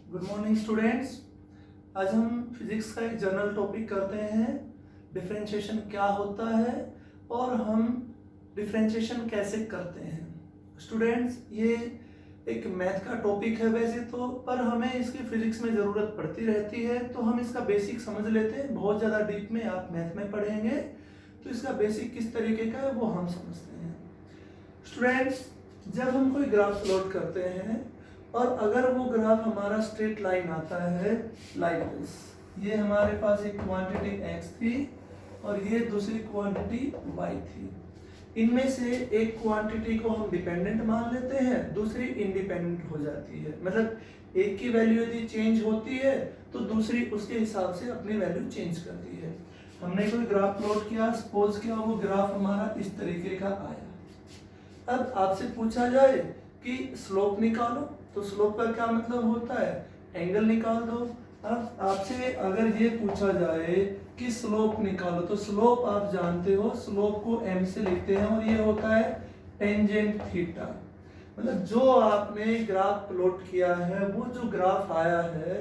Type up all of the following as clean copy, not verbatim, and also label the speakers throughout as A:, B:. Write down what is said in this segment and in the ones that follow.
A: Good morning students. आज हम physics का एक जनरल टॉपिक करते हैं, डिफरेंशिएशन क्या होता है और हम डिफरेंशिएशन कैसे करते हैं। स्टूडेंट्स, ये एक मैथ का टॉपिक है वैसे तो, पर हमें इसकी फिजिक्स में ज़रूरत पड़ती रहती है, तो हम इसका बेसिक समझ लेते हैं। बहुत ज़्यादा डीप में आप मैथ में पढ़ेंगे तो इसका बेसिक किस तरीके का है वो हम समझते हैं। स्टूडेंट्स, जब हम कोई ग्राफ प्लॉट करते हैं और अगर वो ग्राफ हमारा स्ट्रेट लाइन आता है लाइक दिस, ये हमारे पास एक क्वांटिटी x थी और ये दूसरी क्वांटिटी y थी। इनमें से एक क्वांटिटी को हम डिपेंडेंट मान लेते हैं, दूसरी इंडिपेंडेंट हो जाती है। मतलब एक की वैल्यू यदि चेंज होती है तो दूसरी उसके हिसाब से अपनी वैल्यू चेंज करती है। हमने कोई ग्राफ प्लॉट किया, सपोज किया वो ग्राफ हमारा इस तरीके का आया। अब आपसे पूछा जाए कि स्लोप निकालो, तो स्लोप का क्या मतलब होता है, एंगल निकाल दो। अब आपसे अगर ये पूछा जाए कि स्लोप निकालो, तो स्लोप आप जानते हो, स्लोप को m से लिखते हैं और ये होता है टेंजेंट थीटा। मतलब जो आपने ग्राफ प्लॉट किया है, वो जो ग्राफ आया है,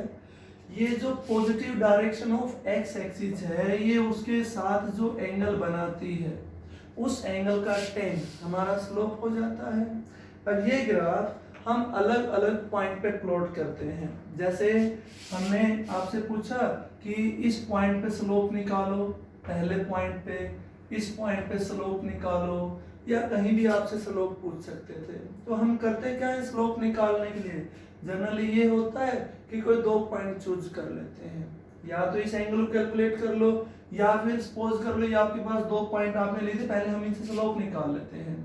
A: ये जो positive direction of x axis है, ये उसके साथ जो एंगल बनाती है, उस एंगल का टेन हमारा स्लोप हो जाता है। अब ये ग्राफ हम अलग अलग पॉइंट पे प्लॉट करते हैं। जैसे हमने आपसे पूछा कि इस पॉइंट पे स्लोप निकालो, पहले पॉइंट पे, इस पॉइंट पे स्लोप निकालो, या कहीं भी आपसे स्लोप पूछ सकते थे। तो हम करते क्या है स्लोप निकालने के लिए, जनरली ये होता है कि कोई दो पॉइंट चूज कर लेते हैं, या तो इस एंगल को कैलकुलेट कर लो, या फिर सपोज कर लो ये आपके पास दो पॉइंट आपने लिए थे, पहले हम इनसे स्लोप निकाल लेते हैं।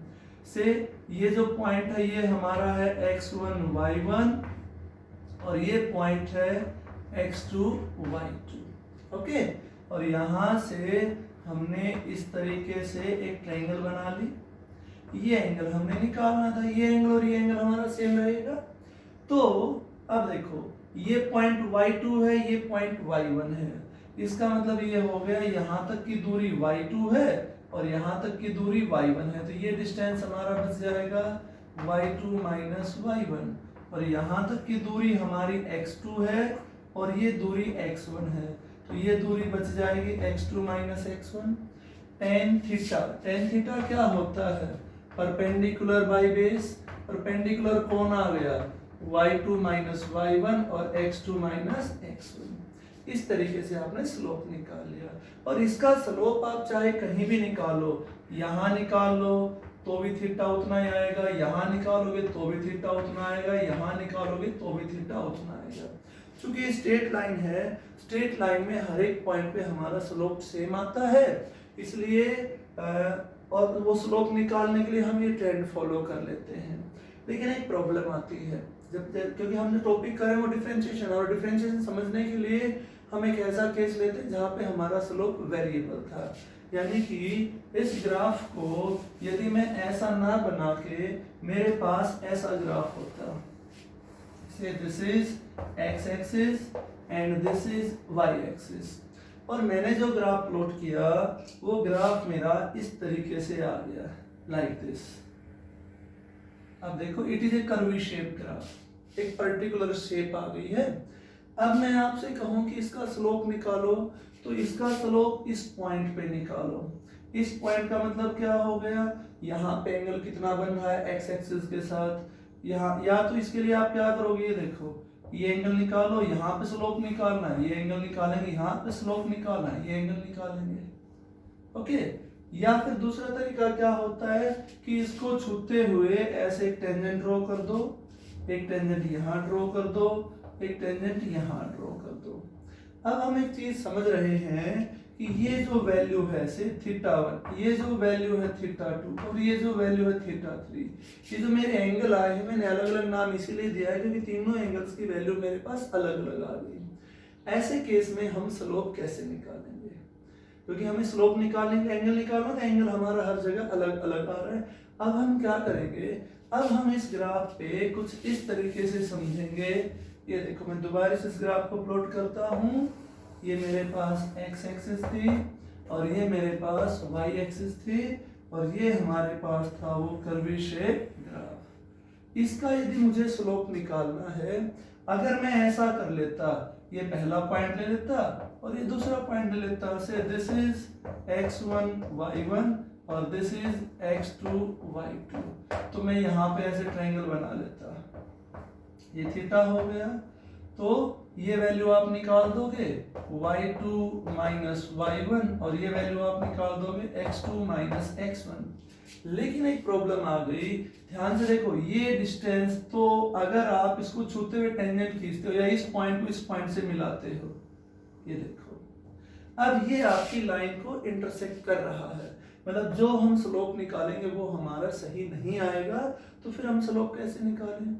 A: से ये जो पॉइंट है ये हमारा है x1 y1 और ये पॉइंट है x2 y2। ओके, और यहाँ से हमने इस तरीके से एक ट्रायंगल बना ली। ये एंगल हमने निकालना था, ये एंगल और ये एंगल हमारा सेम रहेगा। तो अब देखो, ये पॉइंट y2 है, ये पॉइंट y1 है। इसका मतलब ये हो गया यहाँ तक की दूरी y2 है और यहाँ तक की दूरी y1 है, तो ये डिस्टेंस हमारा बच जाएगा y2 माइनस y1, और यहाँ तक की दूरी हमारी x2 है और ये दूरी x1 है, तो ये दूरी बच जाएगी x2 minus x1। Tan theta क्या होता है, परपेंडिकुलर बाई बेस। परपेंडिकुलर कौन आ गया, y2 माइनस y1 और x2 माइनस x1। इस तरीके से आपने स्लोप निकाल लिया, और इसका स्लोप आप चाहे कहीं भी निकालो, यहाँ निकाल लो तो भी थीटा उतना ही आएगा, यहाँ निकालोगे तो भी थीटा उतना आएगा, यहाँ निकालोगे तो भी थीटा उतना आएगा। क्योंकि स्ट्रेट लाइन है, स्ट्रेट लाइन में हर एक पॉइंट पे हमारा स्लोप सेम आता है, इसलिए और वो स्लोप निकालने के लिए हम ये ट्रेंड फॉलो कर लेते हैं। लेकिन एक प्रॉब्लम आती है, जब क्योंकि हम जो टॉपिक कर रहे हैं वो डिफरेंशिएशन, और डिफरेंशिएशन समझने के लिए हम एक ऐसा केस लेते हैं जहाँ पे हमारा स्लोप वेरिएबल था। यानी कि इस ग्राफ को यदि मैं ऐसा ना बना के मेरे पास ऐसा ग्राफ होता, से this is x axis and this is y axis, और मैंने जो ग्राफ प्लॉट किया वो ग्राफ मेरा इस तरीके से आ गया लाइक दिस। अब देखो, it is a curvy shape graph, एक पर्टिकुलर शेप आ गई है। अब मैं आपसे कहूं कि इसका स्लोप निकालो, तो इसका स्लोप इस पॉइंट पे निकालो। इस पॉइंट का मतलब क्या हो गया, यहाँ पे एंगल कितना बन रहा है x एक्सिस के साथ, यहाँ, या तो इसके लिए आप क्या करोगे, ये देखो, ये एंगल निकालो, यहाँ पे स्लोप निकालना है, ये एंगल निकालेंगे, यहाँ पे स्लोप निकालना है, ये एंगल निकालेंगे। ओके, या फिर दूसरा तरीका क्या होता है कि इसको छूते हुए ऐसे एक टेंजेंट ड्रॉ कर दो, एक टेंजेंट यहाँ ड्रॉ कर दो, एक टेंजेंट यहाँ ड्रॉ कर दो। अब हम एक चीज समझ रहे हैं कि ये जो वैल्यू है से θ1, ये जो वैल्यू है θ2 और ये जो वैल्यू है θ3, ये जो मेरे एंगल आए हैं मैंने अलग अलग नाम इसीलिए दिया है क्योंकि तीनों एंगल्स की वैल्यू मेरे पास अलग अलग आ गई। ऐसे केस में हम स्लोप कैसे निकालेंगे, क्योंकि हमें स्लोप निकालने के एंगल निकालना था, एंगल हमारा हर जगह अलग अलग आ रहा है। अब हम क्या करेंगे, अब हम इस ग्राफ पे कुछ इस तरीके से समझेंगे। ये देखो, मैं दोबारा इस ग्राफ को प्लॉट करता हूँ। ये मेरे पास x एक्सिस थी और ये मेरे पास y एक्सिस थी, और ये हमारे पास था वो कर्वी शेप ग्राफ। इसका यदि मुझे स्लोप निकालना है, अगर मैं ऐसा कर लेता, ये पहला पॉइंट ले लेता और ये दूसरा पॉइंट ले लेता, से दिस इज x1 y1 और दिस इज x2 y2, तो मैं यहाँ पे ऐसे ट्रायंगल बना लेता, ये थीटा हो गया। तो ये वैल्यू आप निकाल दोगे y2 माइनस y1 और ये वैल्यू आप निकाल दोगे x2 माइनस x1। लेकिन एक प्रॉब्लम आ गई, ध्यान से देखो, ये डिस्टेंस तो अगर आप इसको छूते हुए टेंजेंट खींचते हो या इस पॉइंट को इस पॉइंट से मिलाते हो, ये देखो, अब ये आपकी लाइन को इंटरसेक्ट कर रहा है, मतलब जो हम स्लोप निकालेंगे वो हमारा सही नहीं आएगा, तो फिर हम स्लोप कैसे निकालें?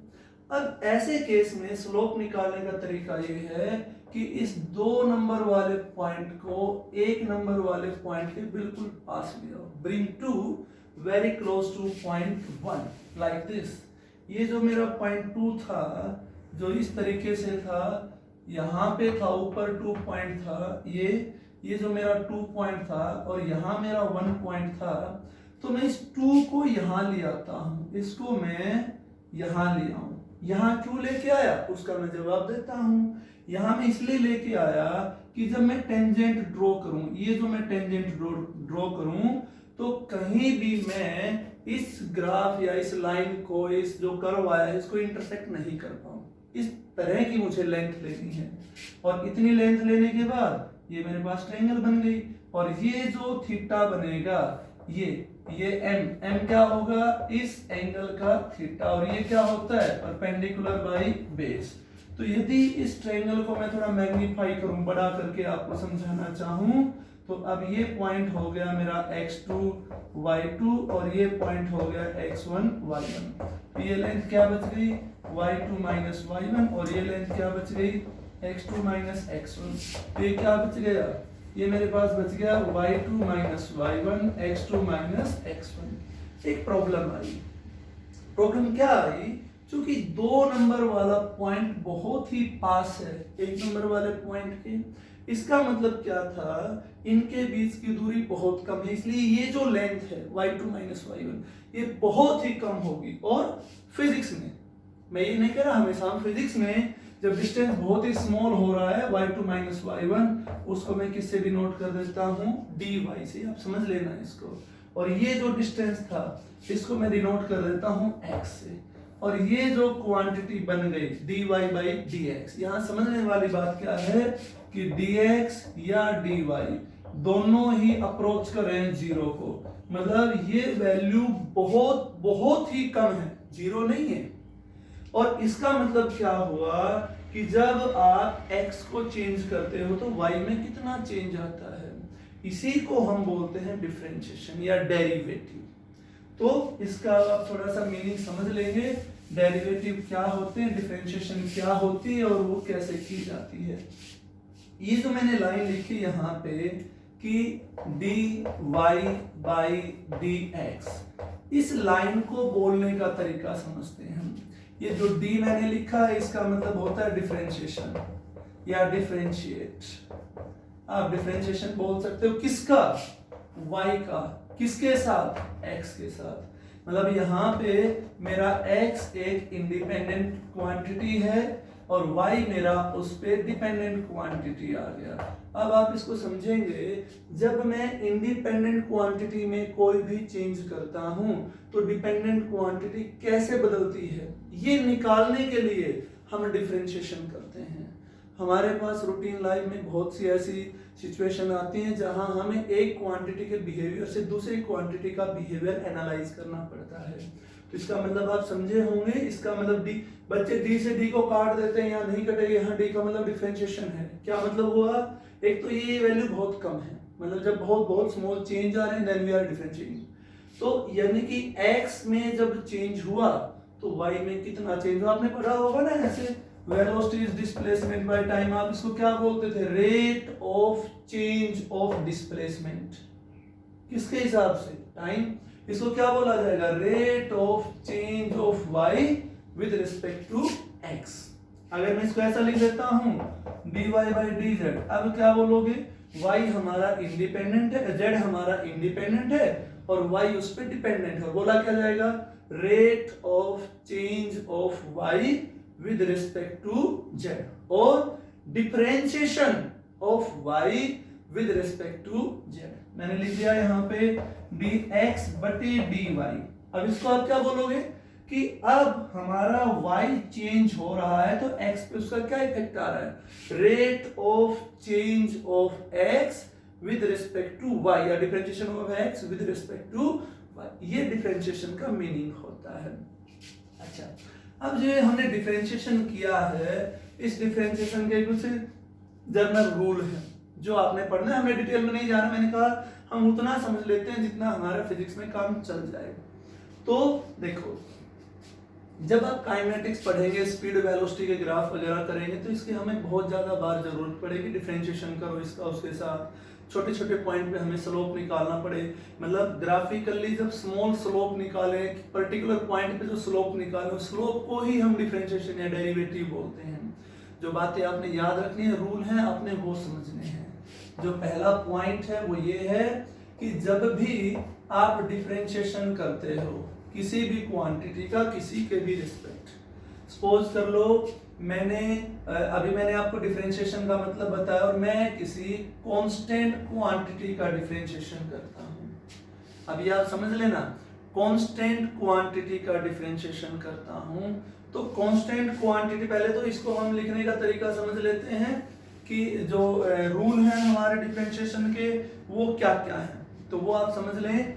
A: अब ऐसे केस में स्लोप निकालने का तरीका ये है कि इस 2 नंबर वाले पॉइंट को 1 नंबर वाले पॉइंट के बिल्कुल पास ले आओ, bring to very close to point 1 like this. ये जो मेरा पॉइंट 2 था, जो इस तरीके से था, यहाँ पे था ऊपर 2 पॉइंट था, ये जो मेरा 2 पॉइंट था और यहाँ मेरा 1 पॉइंट था, तो मैं इस 2 को यहाँ ले आता हूँ, इसको मैं यहाँ ले आऊँ। यहाँ क्यों लेके आया उसका मैं जवाब देता हूँ। यहाँ मैं इसलिए लेके आया कि जब मैं टेंजेंट ड्रॉ करूँ, ये जो मैं टेंजेंट ड्रॉ करूँ, तो कहीं भी मैं इस ग्राफ या इस लाइन को, इस जो कर्व आया है, इसको इंटरसेक्ट नहीं कर पाऊँ। इस तरह की मुझे लेंथ लेनी है, और इतनी लेंथ लेने के बाद ये मेरे पास ट्रायंगल बन गई, और ये जो थीटा बनेगा, ये m क्या होगा, इस एंगल का थीटा, और ये क्या होता है, परपेंडिकुलर बाई बेस। तो यदि इस ट्रायंगल को मैं थोड़ा मैग्नीफाई करूं, बड़ा करके आपको समझाना चाहूं, तो अब ये पॉइंट हो गया मेरा x2 y2 और ये पॉइंट हो गया x1 y1। तो ये लेंथ क्या बच गई, y2 माइनस y1, और ये लेंथ क्या बच गई, x2 माइनस x1। तो ये क्या बच गया, ये मेरे पास बच गया y2 minus y1 x2 minus x1। एक प्रॉब्लम आई, प्रॉब्लम क्या आई, क्योंकि 2 नंबर वाला पॉइंट बहुत ही पास है 1 नंबर वाले पॉइंट के, इसका मतलब क्या था, इनके बीच की दूरी बहुत कम है, इसलिए ये जो लेंथ है y2 माइनस y1 ये बहुत ही कम होगी। और फिजिक्स में, मैं ये नहीं कह रहा हमेशा, फिजिक्स में जब डिस्टेंस बहुत ही स्मॉल हो रहा है y2 माइनस y1, उसको मैं किससे डिनोट कर देता हूँ, dy से, आप समझ लेना इसको। और ये जो डिस्टेंस था इसको मैं डिनोट कर देता हूँ x से, और ये जो क्वांटिटी बन गई dy बाई dx। यहाँ समझने वाली बात क्या है कि dx या dy दोनों ही अप्रोच कर रहे हैं 0 को, मतलब ये वैल्यू बहुत बहुत ही कम है, 0 नहीं है। और इसका मतलब क्या हुआ कि जब आप x को चेंज करते हो तो y में कितना चेंज आता है, इसी को हम बोलते हैं डिफरेंशिएशन या डेरिवेटिव। तो इसका आप थोड़ा सा मीनिंग समझ लेंगे, डेरिवेटिव क्या होते हैं, डिफरेंशिएशन क्या होती है और वो कैसे की जाती है। ये जो मैंने लाइन लिखी यहाँ पे कि dy बाई dx, इस लाइन को बोलने का तरीका समझते हैं हम। ये जो d मैंने लिखा है इसका मतलब होता है डिफरेंशिएशन या डिफरेंशिएट। आप डिफरेंशिएशन बोल सकते हो किसका, y का, किसके साथ, x के साथ। मतलब यहाँ पे मेरा x एक इंडिपेंडेंट क्वांटिटी है और y मेरा उस पे डिपेंडेंट क्वांटिटी आ गया। अब आप इसको समझेंगे, जब मैं इंडिपेंडेंट क्वांटिटी में कोई भी चेंज करता हूं तो डिपेंडेंट क्वांटिटी कैसे बदलती है, ये निकालने के लिए हम डिफरेंशिएशन करते हैं। हमारे पास रूटीन लाइफ में बहुत सी ऐसी सिचुएशन आती हैं जहां हमें एक क्वांटिटी के बिहेवियर से दूसरी क्वांटिटी का बिहेवियर एनालाइज करना पड़ता है। तो इसका मतलब आप समझे होंगे, इसका मतलब डी, बच्चे डी से डी को काट देते हैं, यहाँ नहीं कटेगा, यहाँ डी का मतलब डिफरेंशिएशन है। क्या मतलब हुआ, एक तो ये वैल्यू बहुत कम है, मतलब जब बहुत बहुत स्मॉल चेंज आ रहे हैं देन वी आर डिफरेंशिएटिंग। तो यानी कि x में जब चेंज हुआ तो y में कितना चेंज हुआ, आपने पढ़ा होगा ना ऐसे, velocity is displacement by time. आप इसको क्या बोलते थे, rate of change of displacement, किसके हिसाब से, टाइम। इसको क्या बोला जाएगा, rate of change of y with respect to x। अगर मैं इसको ऐसा लिख देता हूं dy बाई dz, अब क्या बोलोगे, y हमारा इंडिपेंडेंट है, z हमारा इंडिपेंडेंट है और y उस पर डिपेंडेंट है, बोला क्या जाएगा, rate of change of y with respect to z और differentiation of y with respect to z। मैंने लिख दिया यहाँ पे dx बटे dy। अब इसको आप क्या बोलोगे कि अब हमारा y चेंज हो रहा है तो x पे उसका क्या इफेक्ट आ रहा है, rate of change of x with respect to y या differentiation of x with respect to y, ये डिफरेंशिएशन का मीनिंग होता है। अच्छा, अब जो हमने डिफरेंशिएशन किया है, इस डिफरेंशिएशन के कुछ जनरल रूल है जो आपने पढ़ना है। हमें डिटेल में नहीं जाना, मैंने कहा हम उतना समझ लेते हैं जितना हमारा फिजिक्स में काम चल जाए। तो देखो, जब आप काइनेटिक्स पढ़ेंगे, स्पीड वेलोसिटी के ग्राफ वगैरह करेंगे तो इसकी हमें बहुत ज्यादा बार जरूरत पड़ेगी। डिफरेंशिएशन करो इसका, उसके साथ छोटे छोटे पॉइंट पे हमें स्लोप निकालना पड़े, मतलब ग्राफिकली जब स्मॉल स्लोप निकाले, पर्टिकुलर पॉइंट पे जो स्लोप निकाले, उस स्लोप को ही हम डिफरेंशिएशन या डेरिवेटिव बोलते हैं। जो बातें आपने याद रखनी है, रूल हैं, आपने वो समझने हैं। जो पहला पॉइंट है वो ये है कि जब भी आप डिफरेंशिएशन करते हो किसी भी क्वांटिटी का किसी के भी रिस्पेक्ट, सपोज कर लो मैंने आपको डिफरेंशिएशन का मतलब बताया और मैं किसी कांस्टेंट क्वांटिटी का डिफरेंशिएशन करता हूं। अभी आप समझ लेना, कांस्टेंट क्वांटिटी का डिफरेंशिएशन करता हूं तो कांस्टेंट क्वांटिटी, पहले तो इसको हम लिखने का तरीका समझ लेते हैं कि जो रूल हैं हमारे डिफरेंशिएशन के वो क्या क्या है। तो वो आप समझ लें।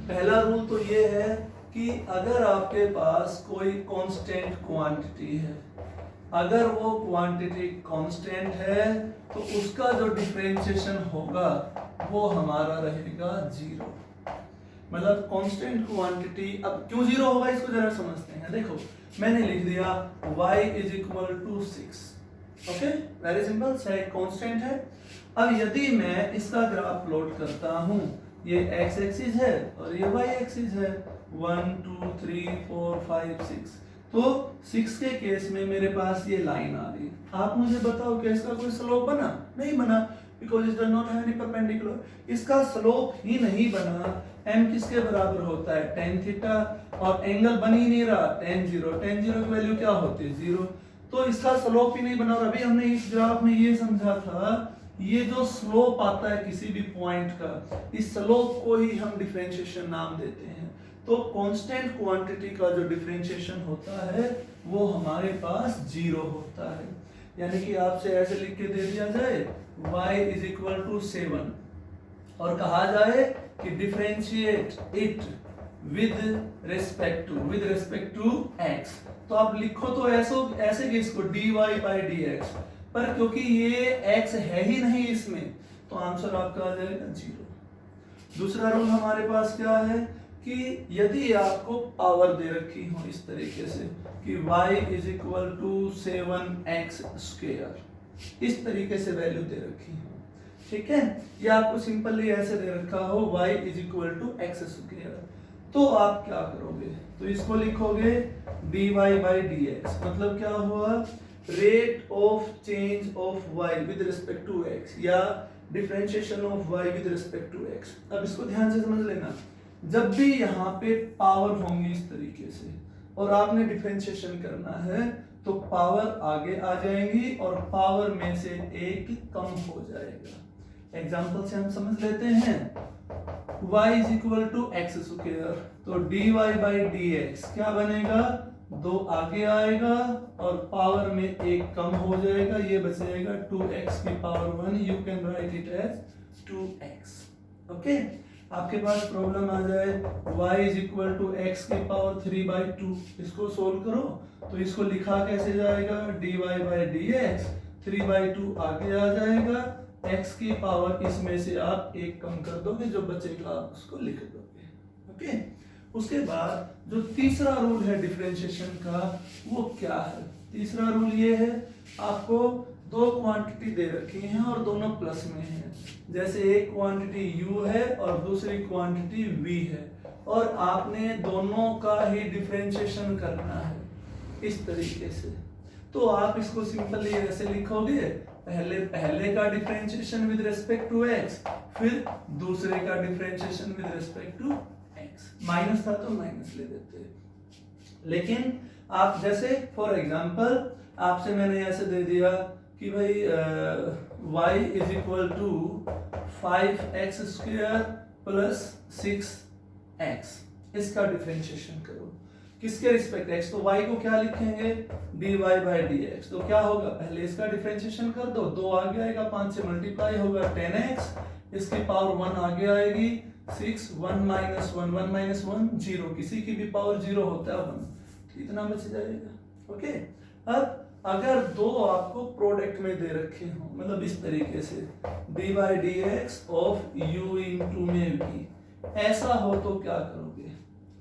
A: पहला रूल तो ये है कि अगर आपके पास कोई कांस्टेंट क्वांटिटी है, अगर वो क्वांटिटी कांस्टेंट है तो उसका जो डिफरेंशिएशन होगा वो हमारा रहेगा जीरो। मतलब कांस्टेंट क्वांटिटी, अब क्यों जीरो होगा इसको जरा समझते हैं। देखो, मैंने लिख दिया y is equal to 6, okay, very simple, एक कांस्टेंट है। अब यदि मैं इसका ग्राफ प्लॉट करता हूं, ये x एक्सिस है और ये y एक्सिस है, 1 2 3 4 5 6, तो 6 के केस में मेरे पास ये लाइन आ रही। आप मुझे बताओ कि इसका कोई स्लोप बना? नहीं बना, because it does not have any perpendicular. इसका स्लोप ही नहीं बना। m किसके बराबर होता है? tan थीटा, और एंगल बन ही नहीं रहा, tan 0। tan 0 की वैल्यू क्या होती है? 0। तो इसका स्लोप ही नहीं बना। और अभी हमने इस ग्राफ में ये समझा था, ये जो स्लोप आता है किसी भी पॉइंट का, इस स्लोप को ही हम डिफरेंशिएशन नाम देते हैं। तो कांस्टेंट क्वांटिटी का जो डिफरेंशिएशन होता है वो हमारे पास जीरो होता है। यानी कि आपसे ऐसे लिख के दे दिया जाए y इज इक्वल टू 7 और कहा जाए कि differentiate it with respect to x, तो आप लिखो तो ऐसे कि इसको dy बाई dx, पर क्योंकि ये x है ही नहीं इसमें, तो आंसर आपका आ जाएगा जीरो। दूसरा रूल हमारे पास क्या है कि यदि आपको पावर दे रखी हो इस तरीके से कि y is equal to 7x square, इस तरीके से वैल्यू दे रखी हो, ठीक है, या आपको सिंपली ऐसे दे रखा हो y is equal to x square, तो आप क्या करोगे? तो इसको लिखोगे dy बाई dx, मतलब क्या हुआ? Rate of change of y with respect to x या differentiation of y with respect to x। अब इसको ध्यान से समझ लेना, जब भी यहाँ पे पावर होंगी इस तरीके से और आपने डिफरेंशिएशन करना है तो पावर आगे आ जाएंगी और पावर में से एक कम हो जाएगा। एग्जांपल से हम समझ लेते हैं, y is equal to x square, तो dy बाई dx क्या बनेगा? 2 आगे आएगा और पावर में एक कम हो जाएगा, ये बचेगा 2x की power 1, you can write it as 2x। Okay, आपके पास प्रॉब्लम आ जाए y is equal to x की पावर 3 बाई 2, इसको सोल्व करो तो इसको लिखा कैसे जाएगा? dy बाई dx, 3 बाई 2 आगे आ जाएगा, x की पावर इसमें से आप एक कम कर दोगे, जो बचेगा आप उसको लिख दोगे। ओके, उसके बाद जो तीसरा रूल है डिफरेंशिएशन का वो क्या है? तीसरा रूल ये है, आपको दो क्वांटिटी दे रखी हैं और दोनों प्लस में हैं। जैसे एक क्वांटिटी u है और दूसरी क्वांटिटी v है और आपने दोनों का ही डिफरेंशिएशन करना है इस तरीके से, तो आप इसको सिंपली ऐसे लिखोगे, पहले का differentiation with respect to x, फिर दूसरे का differentiation with respect to x। Minus था तो माइनस ले देते, लेकिन आप जैसे फॉर एग्जांपल आपसे मैंने ऐसे दे दिया कि भाई y is equal to 5x² plus 6x, इसका डिफरेंशिएशन करो किसके रिस्पेक्ट x, तो y को क्या लिखेंगे dy बाई dx, तो क्या होगा पहले इसका डिफरेंशिएशन कर दो, 2 आगे आएगा, 5 से मल्टीप्लाई होगा 10x, इसकी पावर 1 आगे आएगी, 6, 1 माइनस 1, 1 माइनस 1 0, किसी की भी पावर 0 होता है 1, इतना बच जाएगा। ओके, अब अगर दो आपको प्रोडक्ट में दे रखे हो, मतलब इस तरीके से dy dx of u into में v, ऐसा हो तो क्या करोगे,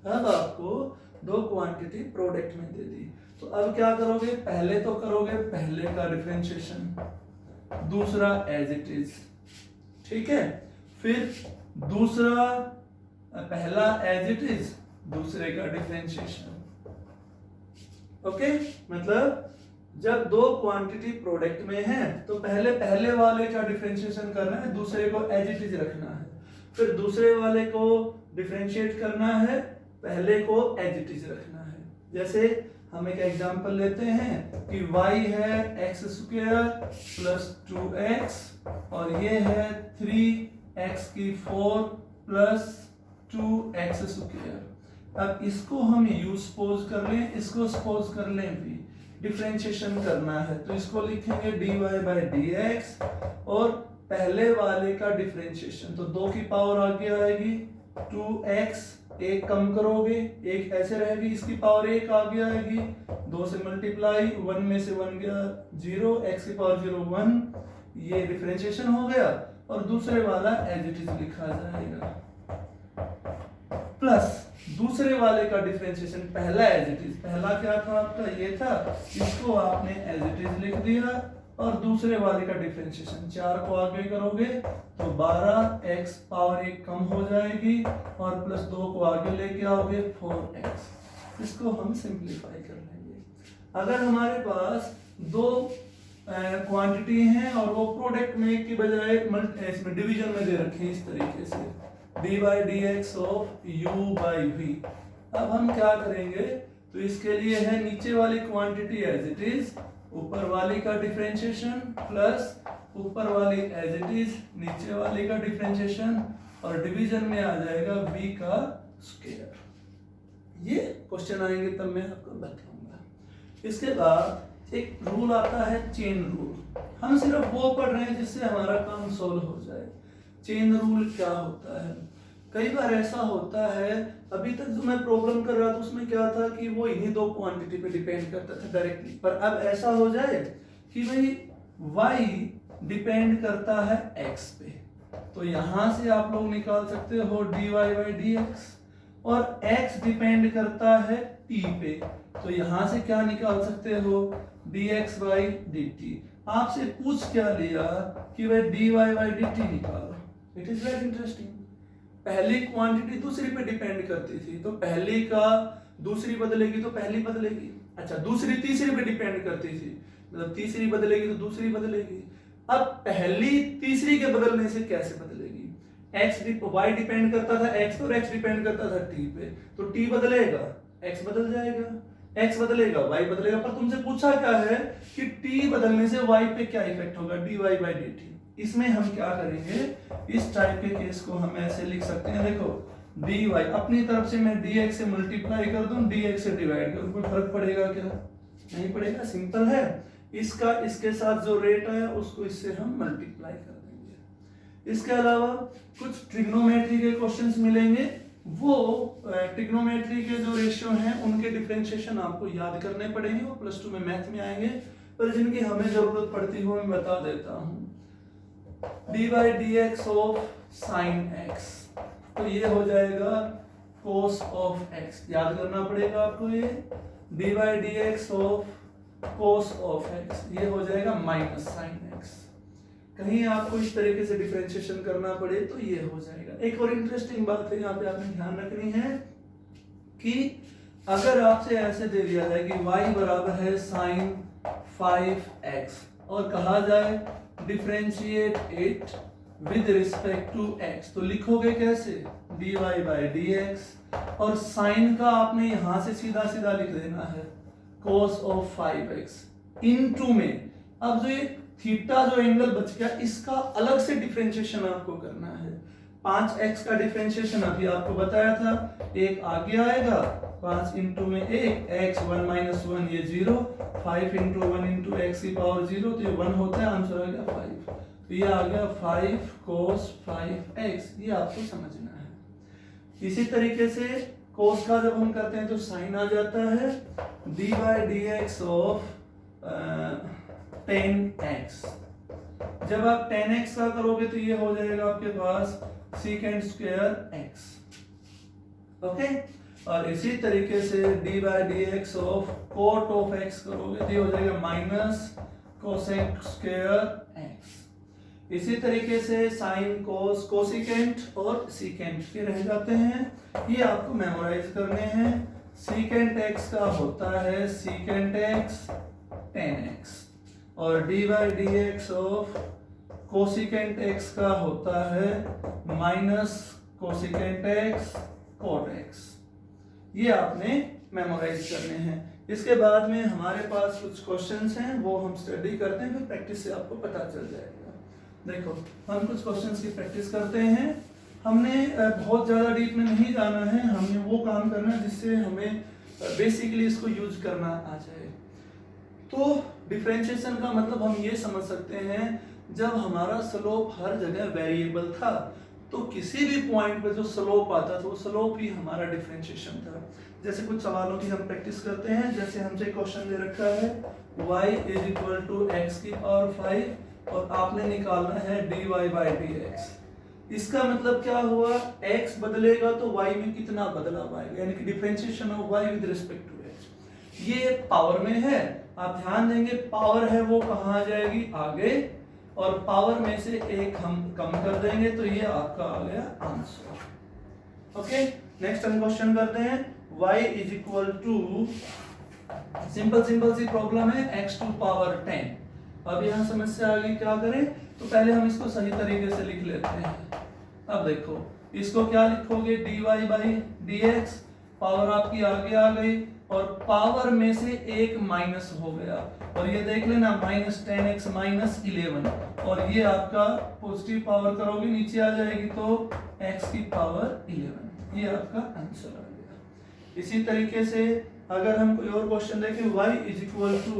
A: अब आपको दो क्वांटिटी प्रोडक्ट में दे दी, तो अब क्या करोगे, पहले तो करोगे पहले का डिफरेंशिएशन, दूसरा एज इट इज, ठीक है, फिर दूसरा पहला एज इट इज, दूसरे का डिफरेंशिएशन। ओके, मतलब जब दो क्वांटिटी प्रोडक्ट में है तो पहले वाले का डिफरेंशिएशन करना है, दूसरे को एज इट इज रखना है, फिर दूसरे वाले को डिफरेंशिएट करना है, पहले को एज इट इज रखना है। जैसे हम एक एग्जांपल लेते हैं कि y है x² प्लस 2x और ये है 3x4 प्लस 2x²। अब इसको हम u सपोज कर लें, इसको सपोज कर लें v, डिफरेंशिएशन करना है तो इसको लिखेंगे dy बाई dx और पहले वाले का डिफरेंशिएशन, तो 2 की पावर आगे आएगी 2x, एक कम करोगे एक ऐसे रहेगी, इसकी पावर 1 आगे आएगी, 2 से मल्टीप्लाई, 1 में से 1 गया 0, x की पावर 0 1, ये डिफरेंशिएशन हो गया और दूसरे वाला एज इट इज लिखा जाएगा, प्लस दूसरे वाले का डिफरेंशिएशन, पहला एज इट इज, पहला क्या था आपका ये था, इसको आपने एज इट इज लिख दिया और दूसरे वाले का डिफरेंशिएशन 4 को आगे करोगे तो 12x पावर 1 कम हो जाएगी और प्लस 2 को आगे लेके आओगे 4x, इसको हम सिंपलीफाई कर लेंगे। अगर हमारे पास दो क्वांटिटी हैं और वो प्रोडक्ट में की बजाय इसमें डिवीजन में दे रखे हैं इस तरीके से dy dx of u by v, अब हम क्या करेंगे, तो इसके लिए है नीचे वाली क्वांटिटी एज इट इज, ऊपर वाली का डिफरेंशिएशन प्लस ऊपर वाली एज इट इज, नीचे वाली का डिफरेंशिएशन और डिवीजन में आ जाएगा v का स्क्वायर। ये क्वेश्चन आएंगे तब मैं आपको बताऊंगा। इसके बाद एक रूल आता है चेन रूल, हम सिर्फ वो पढ़ रहे हैं जिससे हमारा काम सोल्व हो जाए। चेन रूल क्या होता है, कई बार ऐसा होता है, अभी तक जो मैं प्रॉब्लम कर रहा था उसमें क्या था कि वो इन्हीं दो क्वांटिटी पे डिपेंड करता था डायरेक्टली, पर अब ऐसा हो जाए कि भाई y डिपेंड करता है x पे, तो यहां से आप लोग निकाल सकते हो dy बाई dx, और x डिपेंड करता है t पे, तो यहां से क्या निकाल सकते हो dx बाई dt। आपसे पूछ क्या लिया कि भाई dy बाई dt निकालो, इट इज वेरी इंटरेस्टिंग। पहली क्वांटिटी दूसरी पे डिपेंड करती थी, तो पहली का दूसरी बदलेगी तो पहली बदलेगी, अच्छा दूसरी तीसरी पे डिपेंड करती थी, मतलब तीसरी बदलेगी तो दूसरी बदलेगी। अब पहली तीसरी के बदलने से कैसे बदलेगी, y डिपेंड करता था x और x डिपेंड करता था t पे, तो t बदलेगा x बदल जाएगा, x बदलेगा y बदलेगा, पर तुमसे पूछा क्या है कि t बदलने से y पे क्या इफेक्ट होगा dy बाई dt। इसमें हम क्या करेंगे, इस टाइप के केस को हम ऐसे लिख सकते हैं, देखो dy अपनी तरफ से मैं dx से मल्टीप्लाई कर दूं, dx से डिवाइड कर दूं, कोई फर्क पड़ेगा क्या, नहीं पड़ेगा, सिंपल है। इसका इसके साथ जो रेट है उसको इससे हम मल्टीप्लाई कर देंगे। इसके अलावा कुछ ट्रिग्नोमेट्री के क्वेश्चंस मिलेंगे, वो ट्रिग्नोमेट्री के जो रेशियो हैं उनके डिफरेंशिएशन आपको याद करने पड़ेंगे, वो प्लस 2 में मैथ में आएंगे, पर जिनकी हमें जरूरत पड़ती हो मैं बता देता हूँ। dy dx of sin x, तो ये हो जाएगा cos of x, याद करना पड़ेगा आपको, ये dy dx of cos of x, ये हो जाएगा माइनस sin x। कहीं आपको इस तरीके से डिफरेंशिएशन करना पड़े तो ये हो जाएगा। एक और इंटरेस्टिंग बात है यहाँ पे आपने ध्यान रखनी है कि अगर आपसे ऐसे दे दिया जाए कि y बराबर है sin 5x और कहा जाए differentiate it with respect to x, तो लिखोगे कैसे, dy बाई डी एक्स, और साइन का आपने यहां से सीधा सीधा लिख देना है cos ऑफ 5x इनटू में, अब जो ये थीटा जो एंगल बच गया इसका अलग से डिफरेंशिएशन आपको करना है। 5x का डिफरेंशिएशन अभी आपको बताया था, एक आगे आएगा 5 इंटू में 1 x 1 माइनस 1 ये 0, 5 इंटू 1 इंटू एक्स की पावर 0 तो ये 1 होता है, आंसर आ गया 5, तो ये आ गया 5 cos 5x, ये आपको समझना है। इसी तरीके से cos का जब हम करते हैं तो साइन आ जाता है dy dx ऑफ 10x, जब आप 10x का करोगे तो ये हो जाएगा आपके पास secant स्क्वायर x, ओके। और इसी तरीके से dy dx of cot of x करोगे तो ये हो जाएगा माइनस cosec स्क्वायर x। इसी तरीके से साइन cos कोसिकेंट और सीकेंट के रह जाते हैं, ये आपको मेमोराइज करने हैं। सीकेंट x का होता है सीकेंट x 10x, और dy dx of cosecant x का होता है minus cosecant x cot x, ये आपने मेमोराइज करने हैं। इसके बाद में हमारे पास कुछ क्वेश्चंस हैं, वो हम स्टडी करते हैं, फिर प्रैक्टिस से आपको पता चल जाएगा। देखो हम कुछ क्वेश्चंस की प्रैक्टिस करते हैं, हमने बहुत ज़्यादा डीप में नहीं जाना है, हमने वो काम करना है जिससे हमें बेसिकली इसको यूज करना आ जाए। तो डिफरेंशिएशन का मतलब हम ये समझ सकते हैं, जब हमारा स्लोप हर जगह वेरिएबल था तो किसी भी पॉइंट पे जो स्लोप आता था वो स्लोप ही हमारा डिफरेंशिएशन था। जैसे कुछ सवालों की हम प्रैक्टिस करते हैं, जैसे हमसे क्वेश्चन दे रखा है y is equal to x की पावर 5 और आपने निकालना है dy बाई dx। इसका मतलब क्या हुआ, x बदलेगा तो y में कितना बदलाव आएगा, यानी कि differentiation of y with respect to x। ये पावर में है, आप ध्यान देंगे पावर है वो कहाँ आ जाएगी, आगे, और पावर में से एक हम कम कर देंगे तो ये आपका आ गया आंसर। ओके, नेक्स्ट हम क्वेश्चन करते हैं y is equal to, simple सी प्रॉब्लम है, x टू पावर 10। अब यहाँ समस्या आ गई, क्या करें, तो पहले हम इसको सही तरीके से लिख लेते हैं। अब देखो इसको क्या लिखोगे, dy बाई dx, पावर आपकी आगे आ गई और पावर में से एक माइनस हो गया, और ये देख लेना माइनस 10x माइनस 11, और ये आपका पॉजिटिव पावर करोगे नीचे आ जाएगी तो x की पावर 11, ये आपका आंसर आ गया। इसी तरीके से अगर हम कोई और क्वेश्चन देखें, y is equal to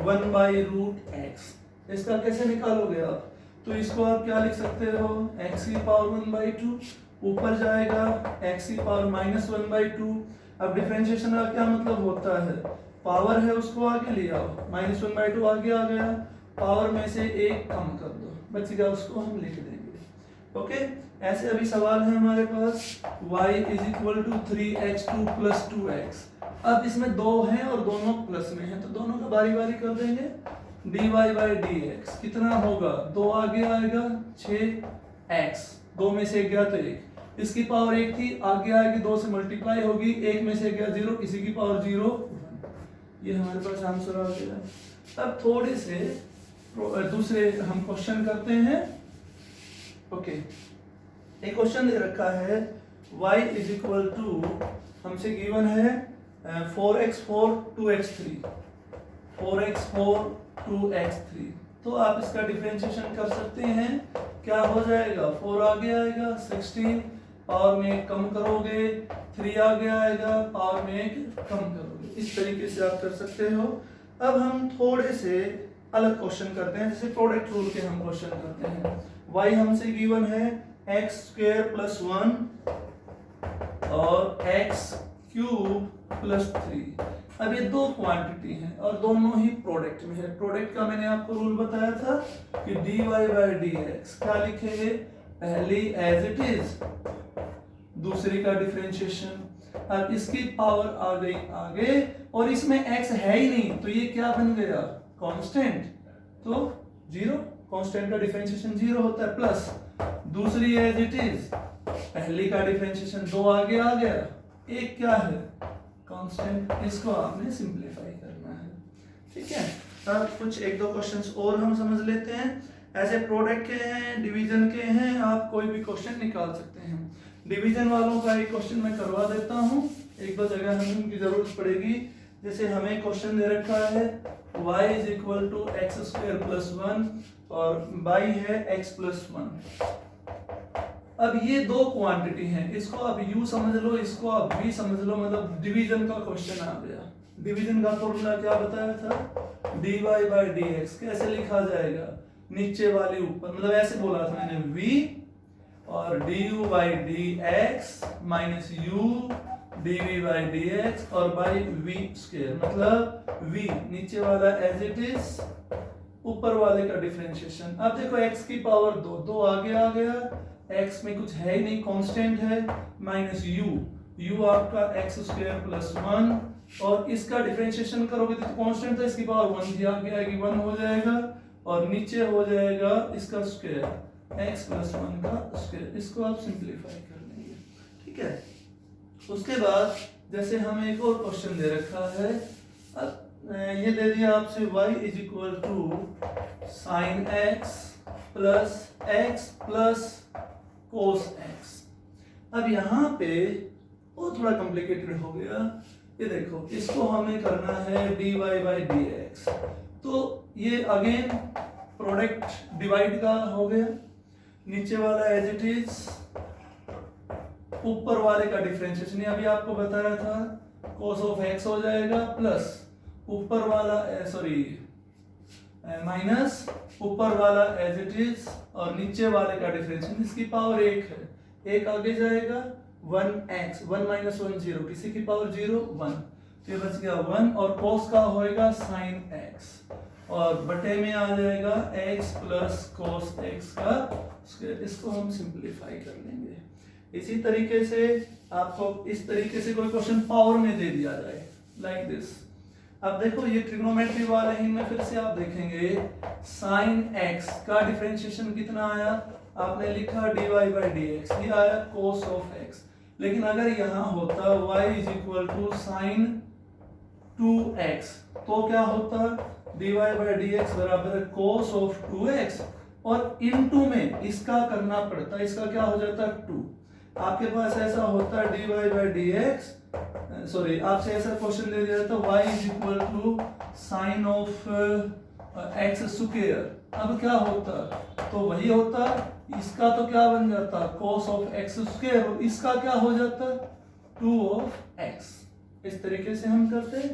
A: 1 by root x, इसका कैसे निकालोगे आप, तो इसको आप क्या लिख सकते हो, x की पावर 1 बाई 2, ऊपर जाएगा x की पावर माइनस 1 बाई 2। अब डिफरेंशिएशन का क्या मतलब होता है, पावर है उसको आगे ले आओ, माइनस 1 बाई 2 आगे आ गया, पावर में से एक कम कर दो, बच गया, उसको हम लिख देंगे। ओके, ऐसे अभी सवाल है हमारे पास y is equal to 3x2 plus 2x। अब इसमें दो हैं और दोनों प्लस में हैं, तो दोनों का बारी बारी कर देंगे। dy बाई dx कितना होगा, 2 आगे आएगा 6x, 2 में से गया तो 1, इसकी पावर 1 थी, आगे आएगी 2 से मल्टीप्लाई होगी, 1 में से गया 0, किसी की पावर 0, ये हमारे पास आंसर आ गया। अब थोड़े से दूसरे हम क्वेश्चन करते हैं। ओके, एक क्वेश्चन दे रखा है y इज इक्वल टू, हमसे गिवन है 4x4 2x3, 4x4 2x3, तो आप इसका डिफरेंशिएशन कर सकते हैं। क्या हो जाएगा, 4 आगे आएगा 16, पावर में एक कम करोगे 3 आगे आएगा, पावर में एक कम करोगे, इस तरीके से आप कर सकते हो। अब हम थोड़े से अलग क्वेश्चन करते हैं, जैसे प्रोडक्ट रूल के हम क्वेश्चन करते हैं। y हमसे गिवन है x स्क्वायर प्लस 1 और x क्यूब प्लस 3। अब ये दो क्वांटिटी हैं और दोनों ही प्रोडक्ट में है। प्रोडक्ट का मैंने आपको रूल बताया था कि dy बाई dx क्या लिखेंगे, पहली एज इट इज, दूसरी का डिफरेंशिएशन। अब इसकी पावर आ गई आगे और इसमें x है ही नहीं, तो ये क्या बन गया, कांस्टेंट, तो 0, कांस्टेंट का डिफरेंशिएशन 0 होता है, प्लस दूसरी एज इट इज, पहली का डिफरेंशिएशन 2 आगे आ गया, एक क्या है, कांस्टेंट, इसको आपने सिंपलीफाई करना है। ठीक है, अब कुछ एक दो क्वेश्चंस और हम समझ लेते हैं। ऐसे प्रोडक्ट के हैं, डिवीजन के हैं, आप कोई भी क्वेश्चन निकाल सकते हैं। डिवीजन वालों का एक क्वेश्चन मैं करवा देता हूँ, एक दो जगह हमें उनकी जरूरत पड़ेगी। जैसे हमें क्वेश्चन दे रखा है y is equal to x square plus 1 और y है x प्लस 1। अब ये दो क्वांटिटी हैं, इसको आप u समझ लो, इसको आप v समझ लो, मतलब डिवीजन का क्वेश्चन आ गया। डिवीजन का फॉर्मूला क्या बताया था, dy बाई dx। कैसे लिखा जाएगा, नीचे वाली ऊपर, मतलब ऐसे बोला था मैंने v और du by dx minus u dv by dx और बाई v स्क्वायर, मतलब v नीचे वाला एज इट इज, ऊपर वाले का डिफरेंशिएशन। अब देखो x की पावर 2, 2 आगे आ गया, x में कुछ है ही नहीं, कांस्टेंट है, माइनस u आपका x स्क्वायर प्लस 1 और इसका डिफरेंशिएशन करोगे तो कांस्टेंट था, इसकी पावर 1 थी, आगे आएगी 1 हो जाएगा और नीचे हो जाएगा इसका स्क्वायर x प्लस 1 का स्क्वायर। इसको आप सिंपलीफाई कर लेंगे, ठीक है। उसके बाद जैसे हमें एक और क्वेश्चन दे रखा है, ये दे दिया आपसे y is equal to sine x plus cos x। अब यहाँ पे वो थोड़ा कॉम्प्लिकेटेड हो गया, ये देखो इसको हमें करना है dy बाई dx, तो ये अगेन प्रोडक्ट डिवाइड का हो गया, नीचे वाला एज इट इज, ऊपर वाले का डिफरेंशिएशन अभी आपको बताया था, cos ऑफ x हो जाएगा प्लस ऊपर वाला माइनस ऊपर वाला एज इट इज और नीचे वाले का डिफरेंशिएशन, इसकी पावर 1 है, 1 आगे जाएगा 1x, 1 माइनस 1 0, किसी की पावर 0 1, तो ये बच गया 1 और cos का होएगा sin x और बटे में आ जाएगा x प्लस cos x का स्क्वायर। इसको हम सिंपलीफाई कर लेंगे। इसी तरीके से आपको इस तरीके से कोई क्वेश्चन पावर में दे दिया जाए लाइक दिस। अब देखो ये ट्रिग्नोमेट्री वाले ही में फिर से आप देखेंगे sin x का डिफरेंशिएशन कितना आया, आपने लिखा dy बाई dx, ये आया cos ऑफ x। लेकिन अगर यहाँ होता y is equal to sine 2x तो क्या होता, dy बाई dx बराबर है cos ऑफ 2x और इनटू में इसका करना पड़ता, इसका क्या हो जाता 2। आपके पास ऐसा होता dy बाई dx, सॉरी आपसे ऐसा क्वेश्चन दे दिया जाता y is equal to sine of x स्क्वायर। अब क्या होता, तो वही होता, इसका तो क्या बन जाता cos ऑफ x स्क्वायर और इसका क्या हो जाता 2 ऑफ x। इस तरीके से हम करते,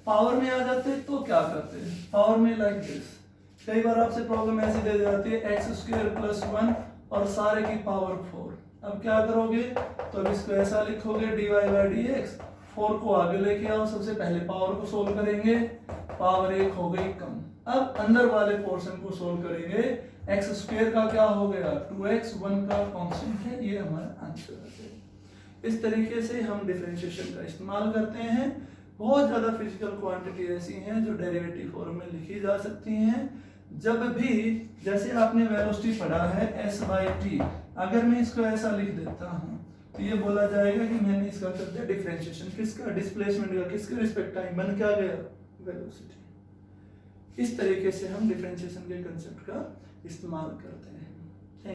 A: पावर में आ जाते तो क्या करते, पावर में लाइक दिस। कई बार आपसे प्रॉब्लम ऐसी दे जाती है x स्क्वायर प्लस 1 और सारे की पावर 4। अब क्या करोगे, तो अब इसको ऐसा लिखोगे dy बाई dx, 4 को आगे लेके आओ, सबसे पहले पावर को सोल्व करेंगे, पावर 1 हो गई कम। अब अंदर वाले पोर्शन को सोल्व करेंगे, x स्क्वायर का क्या हो गया 2x, 1 का कांस्टेंट है, ये हमारा आंसर है। इस तरीके से हम डिफरेंशिएशन का इस्तेमाल करते हैं। बहुत ज्यादा फिजिकल क्वांटिटी ऐसी हैं जो डेरिवेटिव फॉर्म में लिखी जा सकती हैं। जब भी जैसे आपने वेलोसिटी पढ़ा है s बाई टी, अगर मैं इसको ऐसा लिख देता हूँ तो ये बोला जाएगा कि मैंने इसका कर दिया डिफरेंशिएशन, किसका, डिस्प्लेसमेंट का, किसके रिस्पेक्ट टाइम, बन क्या गया वेलोसिटी। इस तरीके से हम डिफरेंशिएशन के कंसेप्ट का इस्तेमाल करते हैं।